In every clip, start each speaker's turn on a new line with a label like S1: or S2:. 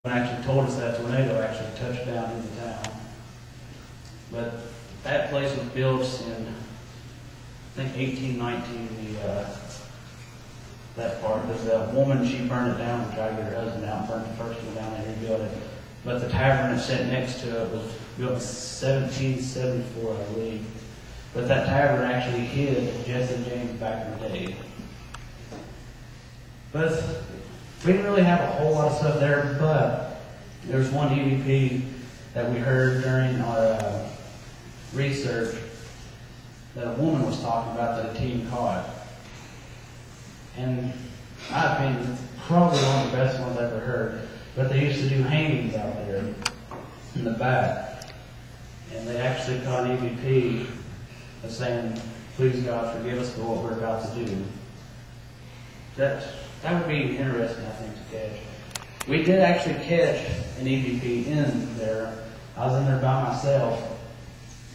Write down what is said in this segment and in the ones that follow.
S1: actually told us that tornado actually touched down in the town. But that place was built in, I think, 1819. That part, because the woman, she burned it down and tried to get her husband out and burned the first one down and rebuilt it. But the tavern that sat next to it was built in 1774, I believe. But that tavern actually hid Jesse and James back in the day. But we didn't really have a whole lot of stuff there, but there was one EVP that we heard during our research that a woman was talking about that a team caught. And in my opinion, it's probably one of the best ones I've ever heard. But they used to do hangings out there in the back. And they actually caught an EVP of saying, "Please God, forgive us for what we're about to do." That would be interesting, I think, to catch. We did actually catch an EVP in there. I was in there by myself,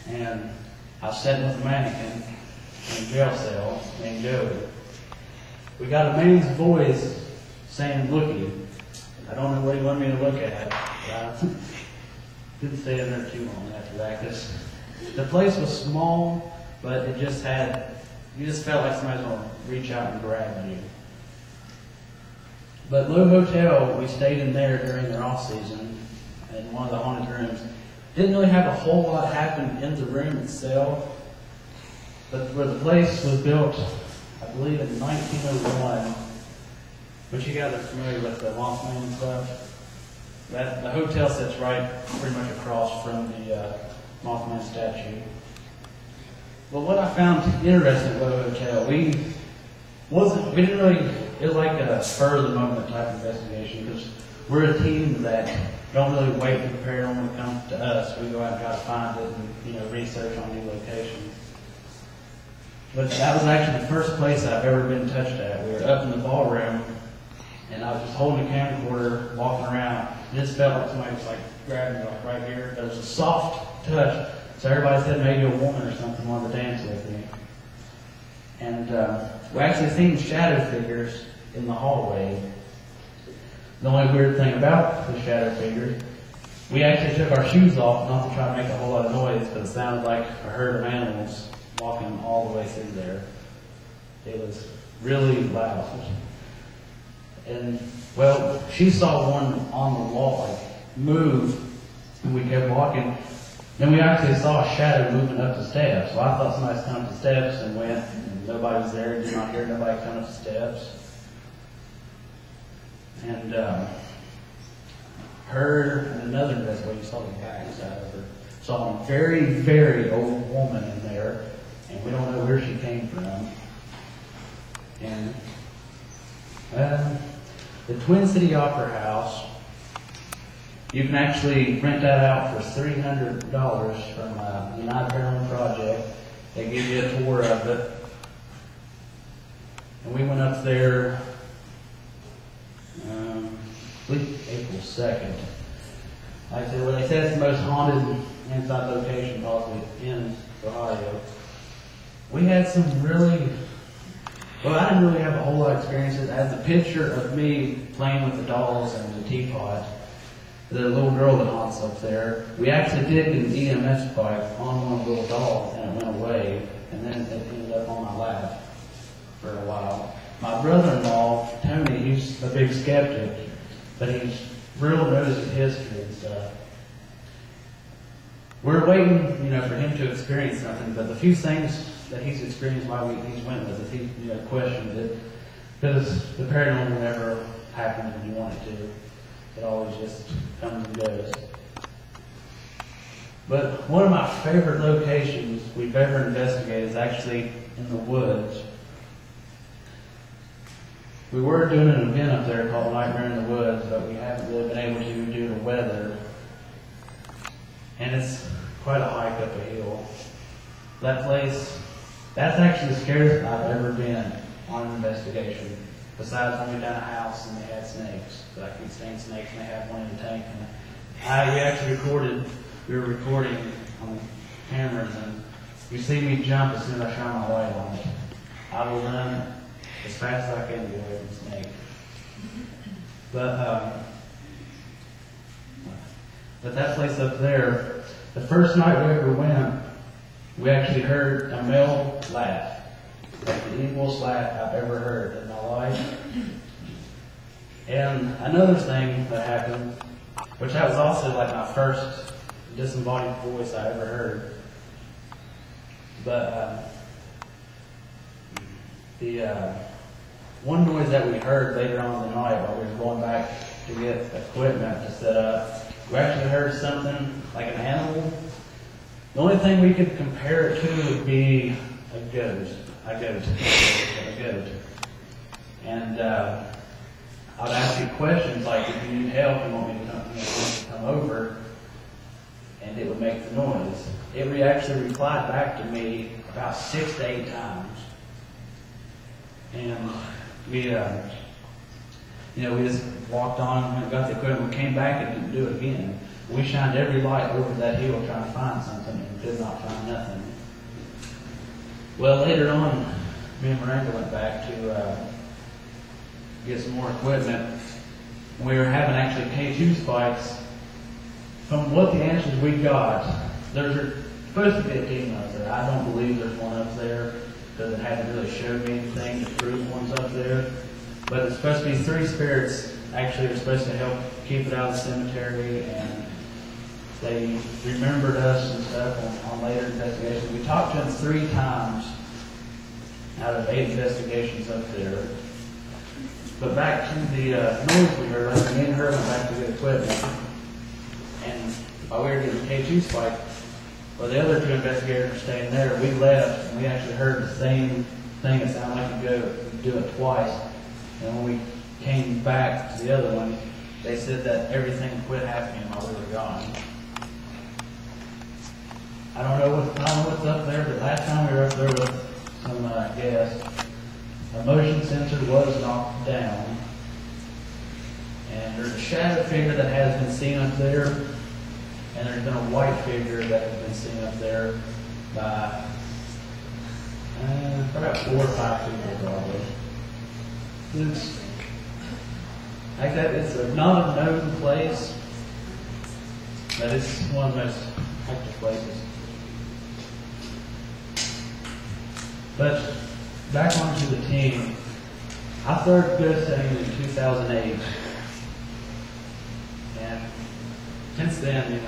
S1: and I was sitting with a mannequin in a jail cell named Joey. We got a man's voice saying, "Looky." I don't know what he wanted me to look at. I didn't stay in there too long after that, because the place was small, but it just had, you just felt like somebody's going to reach out and grab you. But Low Hotel, we stayed in there during their off season, in one of the haunted rooms. Didn't really have a whole lot happen in the room itself, but where the place was built, I believe in 1901, which you guys are familiar with the Mothman and stuff. The hotel sits right pretty much across from the Mothman statue. But what I found interesting at Low Hotel, we didn't really, it was like a spur of the moment type investigation, because we're a team that don't really wait for the paranormal to come to us. We go out and try to find it and, research on new locations. But that was actually the first place I've ever been touched at. We were up in the ballroom, and I was just holding a camcorder, walking around. It just felt like somebody was like grabbing me like right here. There was a soft touch, so everybody said maybe a woman or something wanted to dance with me. And we actually seen shadow figures in the hallway. The only weird thing about the shadow figures, we actually took our shoes off, not to try to make a whole lot of noise, but it sounded like a herd of animals walking all the way through there. It was really loud. And, well, she saw one on the wall, like, move, and we kept walking. Then we actually saw a shadow moving up the steps. So I thought somebody was coming up the steps and went, and nobody was there. Did not hear nobody coming up the steps. And her and another investigator, you saw the backside of her, saw a very, very old woman in there, and we don't know where she came from. And the Twin City Opera House, you can actually rent that out for $300 from the United Paranormal Project. They give you a tour of it. And we went up there, I believe April 2nd. Like I said, well, they said it's the most haunted inside location possibly in Ohio. We had some really, well, I didn't really have a whole lot of experiences. I had the picture of me playing with the dolls and the teapot. The little girl that haunts up there. We actually did an EMS bike on one of the little dolls, and it went away, and then it ended up on my lap for a while. My brother-in-law, Tony, he's a big skeptic, but he's real knows his history and stuff. We're waiting, for him to experience something, but the few things that he's experienced while he's went with it, he questioned it, because the paranormal never happens when you want it to. It always just comes and goes. But one of my favorite locations we've ever investigated is actually in the woods. We were doing an event up there called Nightmare in the Woods, but we haven't really been able to due to the weather. And it's quite a hike up a hill. That place, that's actually the scariest I've ever been on an investigation. Besides when we done a house and they had snakes. So I could stand snakes and they had one in the tank. And we actually we were recording on the cameras, and you see me jump as soon as I shine my light on it. I will run as fast as I can to get away from the snake. But But that place up there, the first night we ever went, we actually heard a male laugh. Like the evilest laugh I've ever heard in my life. And another thing that happened, which that was also like my first disembodied voice I ever heard. But the one noise that we heard later on in the night while we were going back to get equipment to set up, we actually heard something like an animal. The only thing we could compare it to would be a goat. And I'd ask you questions like, if you need help, you want me to come over, and it would make the noise. It actually replied back to me about 6 to 8 times. And we just walked on, we got the equipment, we came back and didn't do it again. We shined every light over that hill trying to find something and did not find nothing. Well, later on, me and Miranda went back to get some more equipment. We were having actually K2 spikes. From what the answers we got, there's supposed to be a team up there. I don't believe there's one up there because it hasn't really showed me anything to prove one's up there. But it's supposed to be 3 spirits actually are supposed to help keep it out of the cemetery, and they remembered us and stuff on later investigations. We talked to them 3 times out of 8 investigations up there. But back to the noise we heard, like me and her went back to get equipment. And while we were getting K2 spike, well, the other 2 investigators were staying there. We left, and we actually heard the same thing. It sounded like a goat. We do it twice. And when we came back to the other one, they said that everything quit happening while we were gone. I don't know what's up there, but last time we were up there with some guests, a motion sensor was knocked down. And there's a shadow figure that has been seen up there, and there's been a white figure that has been seen up there by about 4 or 5 people probably. It's like that. It's not a known place, but it's one of the most active places. But back onto the team, I started ghost setting in 2008, and since then,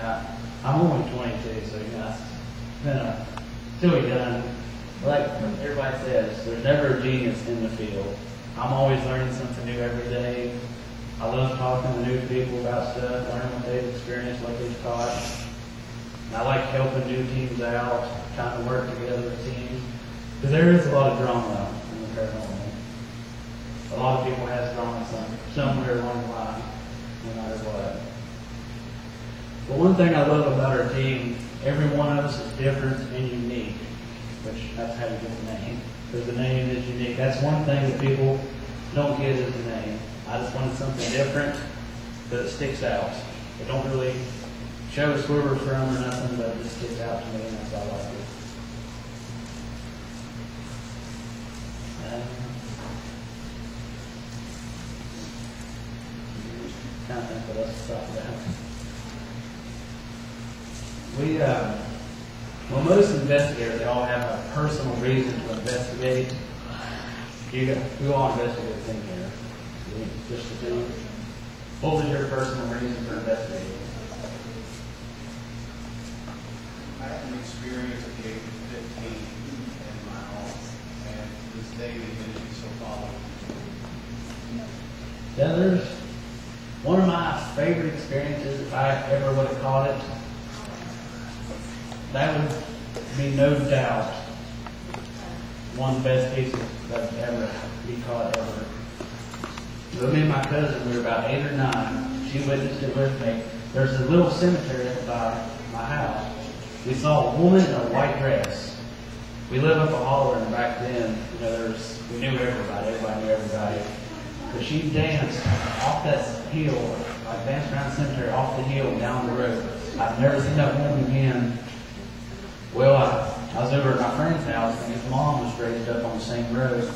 S1: I'm only 22, so it's been still young. Like everybody says, there's never a genius in the field. I'm always learning something new every day. I love talking to new people about stuff, learning what they've experienced, what they've taught. And I like helping new teams out, trying to work together as teams. Because there is a lot of drama in the paranormal. A lot of people have drama somewhere along the line, no matter what. But one thing I love about our team, every one of us is different and unique, which that's how you get the name. Because the name is unique. That's one thing that people don't get is the name. I just wanted something different, but it sticks out. It don't really show us where we're from or nothing, but it just sticks out to me, and that's why I like it. Kind of think what else to talk about. Well, most investigators, they all have a personal reason to investigate. We all investigate in here. Just to do. What was your personal reason for investigating?
S2: I had an experience at the age of 15 in my home, and this day the energy so followed.
S1: Yeah, there's one of my favorite experiences, if I ever would have caught it, that would be no doubt one of the best cases that would ever be caught ever. But me and my cousin, we were about 8 or 9. She witnessed it with me. There's a little cemetery by my house. We saw a woman in a white dress. We lived up a holler, and back then, we knew everybody knew everybody. But she danced off that hill, like danced around the cemetery, off the hill, down the road. I've never seen that woman again. Well, I was over at my friend's house, and his mom was raised up on the same road.